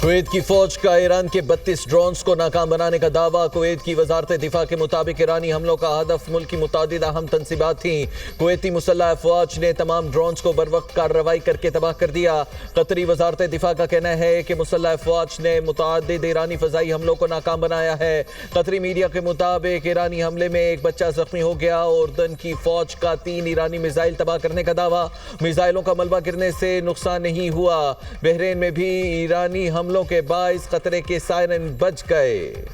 Kuwait کی فوج کا ایران کے 32 ڈرونز کو ناکام بنانے کا دعویٰ۔ کویت کی وزارت دفاع کے مطابق ایرانی حملوں کا ہدف ملک کی متعدد اہم تنصیبات تھیں۔ کویتی مسلح افواج نے تمام ڈرونز کو بروقت کارروائی کر کے تباہ کر دیا۔ قطری وزارت دفاع کا کہنا ہے کہ مسلح افواج نے متعدد ایرانی فضائی حملوں کو ناکام بنایا ہے۔ قطری میڈیا کے مطابق ایرانی حملے میں ایک بچہ زخمی ہو گیا۔ اردن کی فوج کا 3 ایرانی میزائل تباہ کرنے کا دعویٰ۔ میزائلوں کا ملبہ گرنے سے نقصان نہیں ہوا۔ بحرین میں بھی ایرانی حملوں کے باعث خطرے کے سائرن بج گئے۔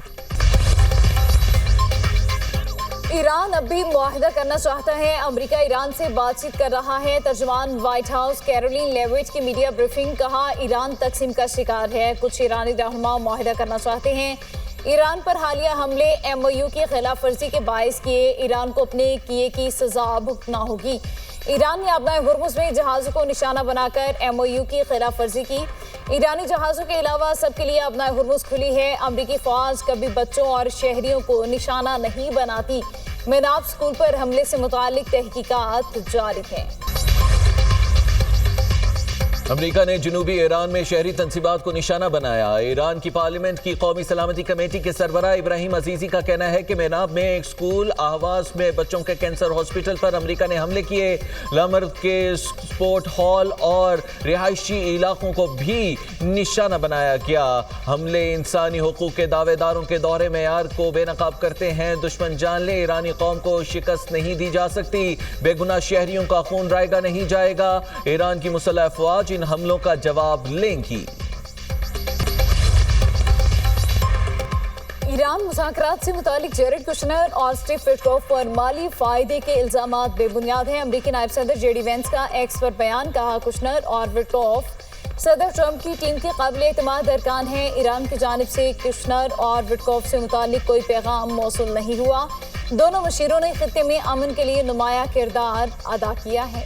ایران اب بھی معاہدہ کرنا چاہتا ہے۔ امریکہ ایران سے بات چیت کر رہا ہے۔ ترجمان وائٹ ہاؤس کیرولین لیوٹ کی میڈیا بریفنگ۔ کہا ایران تقسیم کا شکار ہے، کچھ ایرانی رہنما معاہدہ کرنا چاہتے ہیں۔ ایران پر حالیہ حملے MOU کی خلاف ورزی کے باعث کیے، ایران کو اپنے کیے کی سزا بھگتنا ہوگی۔ ایران نے آبنائے ہرمز میں جہازوں کو نشانہ بنا کر MOU کی خلاف ورزی کی۔ ایرانی جہازوں کے علاوہ سب کے لیے آبنائے ہرمز کھلی ہے۔ امریکی فوج کبھی بچوں اور شہریوں کو نشانہ نہیں بناتی۔ میناب اسکول پر حملے سے متعلق تحقیقات جاری ہیں۔ امریکہ نے جنوبی ایران میں شہری تنصیبات کو نشانہ بنایا۔ ایران کی پارلیمنٹ کی قومی سلامتی کمیٹی کے سربراہ ابراہیم عزیزی کا کہنا ہے کہ میناب میں ایک اسکول، آواز میں بچوں کے کینسر ہاسپٹل پر امریکہ نے حملے کیے۔ لامرد کے سپورٹ ہال اور رہائشی علاقوں کو بھی نشانہ بنایا گیا۔ حملے انسانی حقوق کے دعوے داروں کے دورے معیار کو بے نقاب کرتے ہیں۔ دشمن جان لے، ایرانی قوم کو شکست نہیں دی جا سکتی۔ بے گناہ شہریوں کا خون رائے گا نہیں جائے گا۔ ایران کی مسلح افواج ان حملوں کا جواب لیں گی۔ ایران مذاکرات سے متعلق جیرڈ کشنر اور اسٹیو وٹکوف پر مالی فائدے کے الزامات بے بنیاد ہیں۔ امریکی نائب صدر JD وینس کا ایکس پر بیان۔ کہا کشنر اور وٹکوف صدر ٹرمپ کی ٹیم کے قابل اعتماد ارکان ہیں۔ ایران کی جانب سے کشنر اور وٹکوف سے متعلق کوئی پیغام موصول نہیں ہوا۔ دونوں مشیروں نے خطے میں امن کے لیے نمایاں کردار ادا کیا ہے۔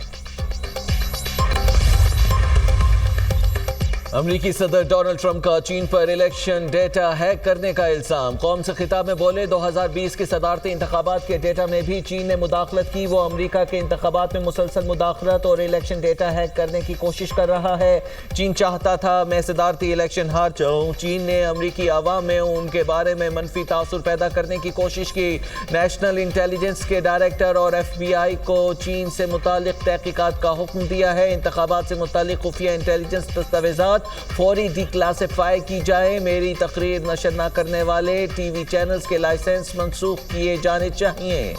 امریکی صدر ڈونلڈ ٹرمپ کا چین پر الیکشن ڈیٹا ہیک کرنے کا الزام۔ قوم سے خطاب میں بولے 2020 کے صدارتی انتخابات کے ڈیٹا میں بھی چین نے مداخلت کی۔ وہ امریکہ کے انتخابات میں مسلسل مداخلت اور الیکشن ڈیٹا ہیک کرنے کی کوشش کر رہا ہے۔ چین چاہتا تھا میں صدارتی الیکشن ہار جاؤں۔ چین نے امریکی عوام میں ان کے بارے میں منفی تاثر پیدا کرنے کی کوشش کی۔ نیشنل انٹیلیجنس کے ڈائریکٹر اور FBI کو چین سے متعلق تحقیقات کا حکم دیا ہے۔ انتخابات سے متعلق خفیہ انٹیلیجنس دستاویزات فوری ڈی کلاسیفائی کی جائے۔ میری تقریر نشر نہ کرنے والے ٹی وی چینلز کے لائسنس منسوخ کیے جانے چاہیے۔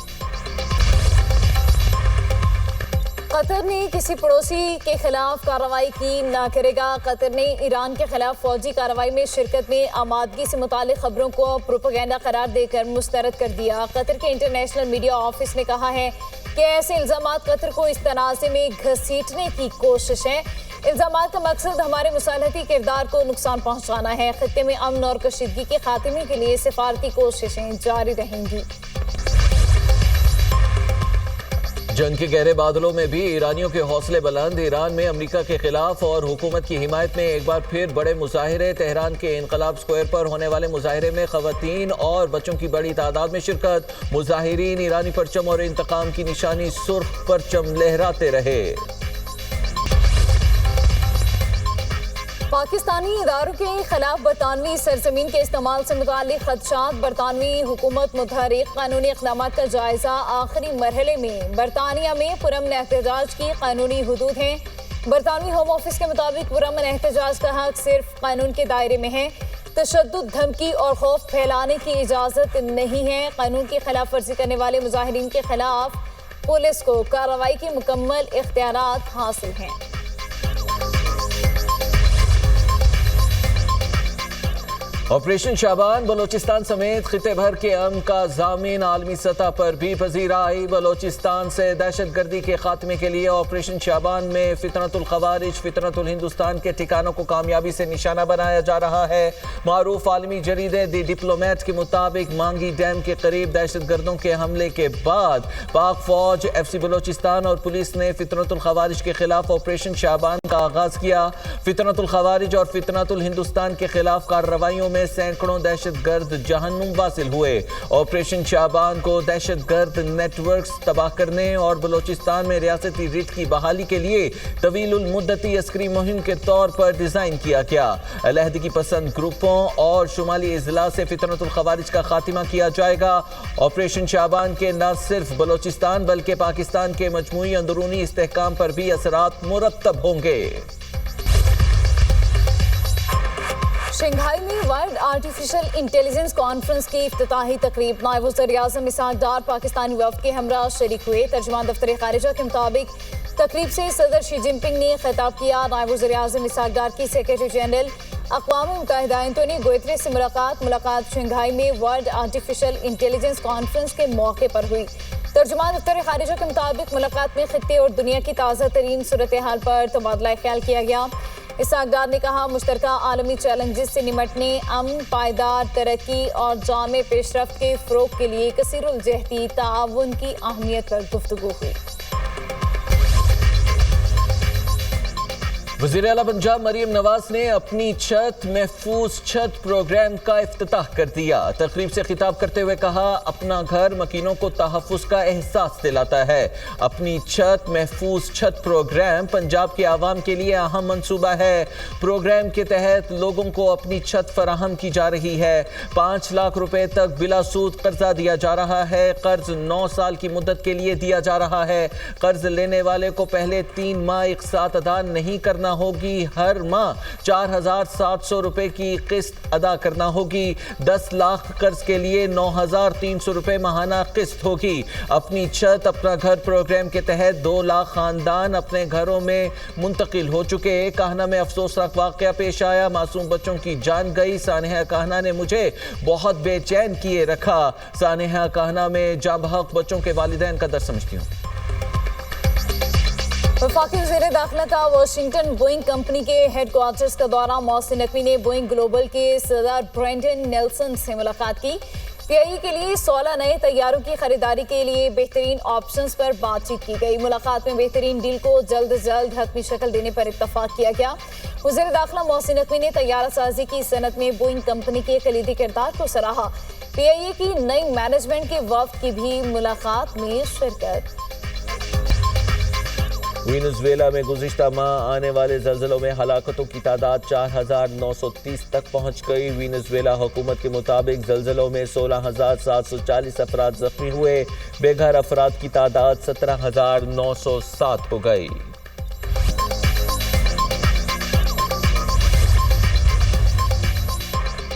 قطر نے کسی پڑوسی کے خلاف کارروائی کی نہ کرے گا۔ قطر نے ایران کے خلاف فوجی کارروائی میں شرکت میں آمادگی سے متعلق خبروں کو پروپیگنڈا قرار دے کر مسترد کر دیا۔ قطر کے انٹرنیشنل میڈیا آفس نے کہا ہے کہ ایسے الزامات قطر کو اس تنازع میں گھسیٹنے کی کوشش ہے۔ الزامات کا مقصد ہمارے مصالحتی کردار کو نقصان پہنچانا ہے۔ خطے میں امن اور کشیدگی کے خاتمے کے لیے سفارتی کوششیں جاری رہیں گی۔ جنگ کے گہرے بادلوں میں بھی ایرانیوں کے حوصلے بلند۔ ایران میں امریکہ کے خلاف اور حکومت کی حمایت میں ایک بار پھر بڑے مظاہرے۔ تہران کے انقلاب اسکوائر پر ہونے والے مظاہرے میں خواتین اور بچوں کی بڑی تعداد میں شرکت۔ مظاہرین ایرانی پرچم اور انتقام کی نشانی سرخ پرچم لہراتے رہے۔ پاکستانی اداروں کے خلاف برطانوی سرزمین کے استعمال سے متعلق خدشات۔ برطانوی حکومت متحرک قانونی اقدامات کا جائزہ۔ آخری مرحلے میں برطانیہ میں پرامن احتجاج کی قانونی حدود ہیں۔ برطانوی ہوم آفس کے مطابق پرامن احتجاج کا حق صرف قانون کے دائرے میں ہے۔ تشدد، دھمکی اور خوف پھیلانے کی اجازت نہیں ہے۔ قانون کی خلاف ورزی کرنے والے مظاہرین کے خلاف پولیس کو کارروائی کے مکمل اختیارات حاصل ہیں۔ آپریشن شعبان بلوچستان سمیت خطے بھر کے امن کا ضامن عالمی سطح پر بھی پذیرائی۔ بلوچستان سے دہشت گردی کے خاتمے کے لیے آپریشن شعبان میں فطنت الخوارج، فطنت الہندوستان کے ٹھکانوں کو کامیابی سے نشانہ بنایا جا رہا ہے۔ معروف عالمی جریدے دی ڈپلومیٹ کے مطابق مانگی ڈیم کے قریب دہشت گردوں کے حملے کے بعد پاک فوج، FC بلوچستان اور پولیس نے فطنت الخوارج کے خلاف آپریشن شعبان کا آغاز کیا۔ فطنت الخوارج اور فطنت الہندوستان کے خلاف کارروائیوں میں میں سینکڑوں دہشت گرد جہنم واصل ہوئے۔ آپریشن شعبان کو دہشت گرد نیٹ ورکس تباہ کرنے اور بلوچستان میں ریاستی ریٹ کی بحالی کے لیے طویل المدتی عسکری مہم کے طور پر ڈیزائن کیا گیا۔ علیحدگی پسند گروپوں اور شمالی اضلاع سے فطرت الخوارج کا خاتمہ کیا جائے گا۔ آپریشن شعبان کے نہ صرف بلوچستان بلکہ پاکستان کے مجموعی اندرونی استحکام پر بھی اثرات مرتب ہوں گے۔ شنگھائی میں ورلڈ آرٹیفیشل انٹیلیجنس کانفرنس کی افتتاحی تقریب نائب وزیر اعظم اسحاق ڈار پاکستانی وفد کے ہمراہ شریک ہوئے۔ ترجمان دفتر خارجہ کے مطابق تقریب سے صدر شی جن پنگ نے خطاب کیا۔ نائب وزیر اعظم اسحاق ڈار کی سیکرٹری جنرل اقوام متحدہ اینٹونی گوئتریس سے ملاقات شنگھائی میں ورلڈ آرٹیفیشل انٹیلیجنس کانفرنس کے موقع پر ہوئی۔ ترجمان دفتر خارجہ کے مطابق ملاقات میں خطے اور دنیا کی تازہ ترین صورتحال پر تبادلہ خیال کیا گیا۔ اسحاق ڈار نے کہا مشترکہ عالمی چیلنجز سے نمٹنے، امن، پائیدار ترقی اور جامع پیش رفت کے فروغ کے لیے کثیر الجہتی تعاون کی اہمیت پر گفتگو ہوئی۔ وزیر اعلیٰ پنجاب مریم نواز نے اپنی چھت محفوظ چھت پروگرام کا افتتاح کر دیا۔ تقریب سے خطاب کرتے ہوئے کہا اپنا گھر مکینوں کو تحفظ کا احساس دلاتا ہے۔ اپنی چھت محفوظ چھت پروگرام پنجاب کے عوام کے لیے اہم منصوبہ ہے۔ پروگرام کے تحت لوگوں کو اپنی چھت فراہم کی جا رہی ہے۔ 5 لاکھ روپے تک بلا سود قرضہ دیا جا رہا ہے۔ قرض 9 سال کی مدت کے لیے دیا جا رہا ہے۔ قرض لینے والے کو پہلے 3 ماہ اقساط ادا نہیں کرنا ہوگی۔ ہر ماہ 4700 روپے کی قسط ادا کرنا ہوگی۔ 10 لاکھ قرض کے لیے 9300 روپے ماہانہ قسط ہوگی۔ اپنی چھت اپنا گھر پروگرام کے تحت 2 لاکھ خاندان اپنے گھروں میں منتقل ہو چکے۔ کاہنہ میں افسوسناک واقعہ پیش آیا، معصوم بچوں کی جان گئی۔ سانحہ کاہنہ نے مجھے بہت بے چین کیے رکھا۔ سانحہ کاہنہ میں جاں بحق بچوں کے والدین کا درد سمجھتی ہوں۔ وفاقی وزیر داخلہ کا واشنگٹن بوئنگ کمپنی کے ہیڈ کوارٹرز کا دورہ۔ محسن نقوی نے بوئنگ گلوبل کے صدر برینڈن نیلسن سے ملاقات کی۔ پی آئی ای کے لیے 16 نئے طیاروں کی خریداری کے لیے بہترین آپشنز پر بات چیت کی گئی۔ ملاقات میں بہترین ڈیل کو جلد از جلد حتمی شکل دینے پر اتفاق کیا گیا۔ وزیر داخلہ محسن نقوی نے طیارہ سازی کی صنعت میں بوئنگ کمپنی کے کلیدی کردار کو سراہا۔ پی آئی اے کی نئی مینجمنٹ کے وفد کی بھی ملاقات میں شرکت۔ وینزویلا میں گزشتہ ماہ آنے والے زلزلوں میں ہلاکتوں کی تعداد 4930 تک پہنچ گئی۔ وینزویلا حکومت کے مطابق زلزلوں میں 16740 افراد زخمی ہوئے۔ بے گھر افراد کی تعداد 17907 ہو گئی۔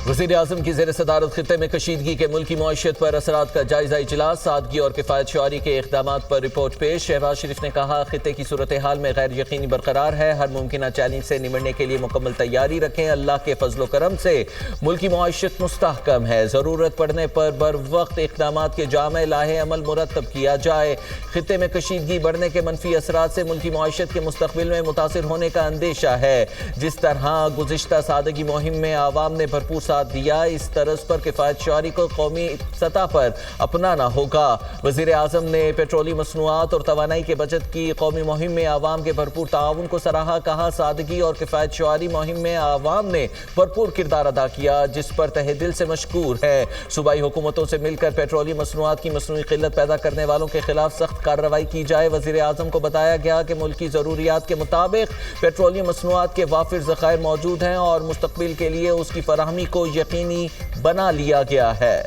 وزیر اعظم کی زیر صدارت خطے میں کشیدگی کے ملکی معیشت پر اثرات کا جائزہ اجلاس۔ سادگی اور کفایت شعاری کے اقدامات پر رپورٹ پیش۔ شہباز شریف نے کہا خطے کی صورتحال میں غیر یقینی برقرار ہے، ہر ممکنہ چیلنج سے نمٹنے کے لیے مکمل تیاری رکھیں۔ اللہ کے فضل و کرم سے ملکی معیشت مستحکم ہے، ضرورت پڑنے پر بر وقت اقدامات کے جامع لاہ عمل مرتب کیا جائے۔ خطے میں کشیدگی بڑھنے کے منفی اثرات سے ملکی معیشت کے مستقبل میں متاثر ہونے کا اندیشہ ہے۔ جس طرح گزشتہ سادگی مہم میں عوام نے بھرپور ساتھ دیا، اس طرز پر کفایت شعاری کو قومی سطح پر اپنانا ہوگا۔ وزیر اعظم نے پیٹرولیم مصنوعات اور توانائی کے بچت کی قومی مہم میں عوام کے بھرپور تعاون کو سراہا۔ کہا سادگی اور کفایت شعاری مہم میں عوام نے بھرپور کردار ادا کیا، جس پر تہہ دل سے مشکور ہے۔ صوبائی حکومتوں سے مل کر پیٹرولیم مصنوعات کی مصنوعی قلت پیدا کرنے والوں کے خلاف سخت کارروائی کی جائے۔ وزیر اعظم کو بتایا گیا کہ ملکی ضروریات کے مطابق پیٹرولیم مصنوعات کے وافر ذخائر موجود ہیں اور مستقبل کے لیے اس کی فراہمی کو یقینی بنا لیا گیا ہے۔